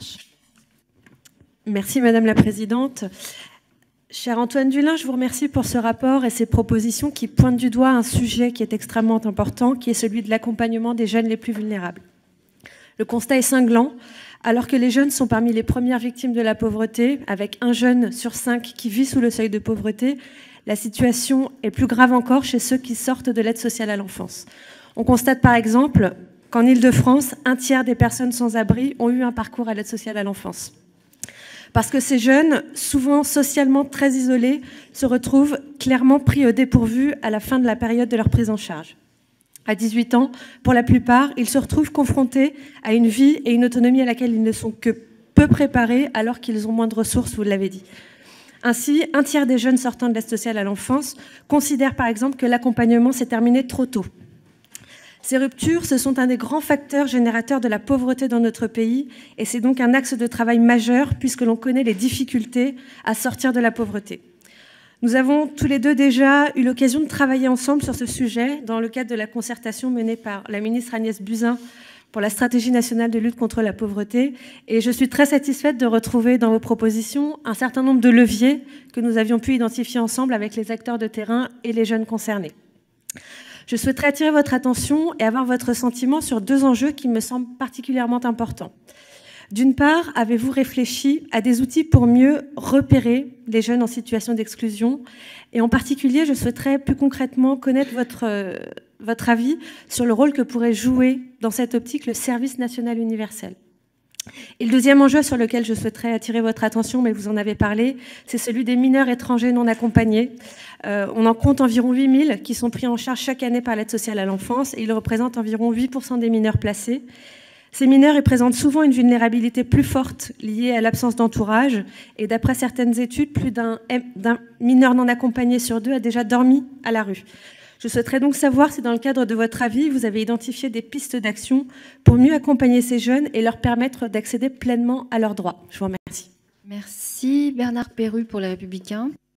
Marche. Merci Madame la Présidente. Cher Antoine Dulin, je vous remercie pour ce rapport et ces propositions qui pointent du doigt un sujet qui est extrêmement important, qui est celui de l'accompagnement des jeunes les plus vulnérables. Le constat est cinglant. Alors que les jeunes sont parmi les premières victimes de la pauvreté, avec 1 jeune sur 5 qui vit sous le seuil de pauvreté, la situation est plus grave encore chez ceux qui sortent de l'aide sociale à l'enfance. On constate par exemple qu'en Île-de-France, 1/3 des personnes sans abri ont eu un parcours à l'aide sociale à l'enfance. Parce que ces jeunes, souvent socialement très isolés, se retrouvent clairement pris au dépourvu à la fin de la période de leur prise en charge. À 18 ans, pour la plupart, ils se retrouvent confrontés à une vie et une autonomie à laquelle ils ne sont que peu préparés alors qu'ils ont moins de ressources, vous l'avez dit. Ainsi, 1/3 des jeunes sortant de l'aide sociale à l'enfance considèrent par exemple que l'accompagnement s'est terminé trop tôt. Ces ruptures, ce sont un des grands facteurs générateurs de la pauvreté dans notre pays et c'est donc un axe de travail majeur puisque l'on connaît les difficultés à sortir de la pauvreté. Nous avons tous les deux déjà eu l'occasion de travailler ensemble sur ce sujet dans le cadre de la concertation menée par la ministre Agnès Buzyn pour la stratégie nationale de lutte contre la pauvreté. Et je suis très satisfaite de retrouver dans vos propositions un certain nombre de leviers que nous avions pu identifier ensemble avec les acteurs de terrain et les jeunes concernés. Je souhaiterais attirer votre attention et avoir votre sentiment sur 2 enjeux qui me semblent particulièrement importants. D'une part, avez-vous réfléchi à des outils pour mieux repérer les jeunes en situation d'exclusion? Et en particulier, je souhaiterais plus concrètement connaître votre avis sur le rôle que pourrait jouer dans cette optique le service national universel. Et le deuxième enjeu sur lequel je souhaiterais attirer votre attention, mais vous en avez parlé, c'est celui des mineurs étrangers non accompagnés. On en compte environ 8 000 qui sont pris en charge chaque année par l'aide sociale à l'enfance et ils représentent environ 8% des mineurs placés. Ces mineurs ils présentent souvent une vulnérabilité plus forte liée à l'absence d'entourage. Et d'après certaines études, plus d'un mineur non accompagné sur 2 a déjà dormi à la rue. Je souhaiterais donc savoir si dans le cadre de votre avis, vous avez identifié des pistes d'action pour mieux accompagner ces jeunes et leur permettre d'accéder pleinement à leurs droits. Je vous remercie. Merci. Bernard Perru pour Les Républicains.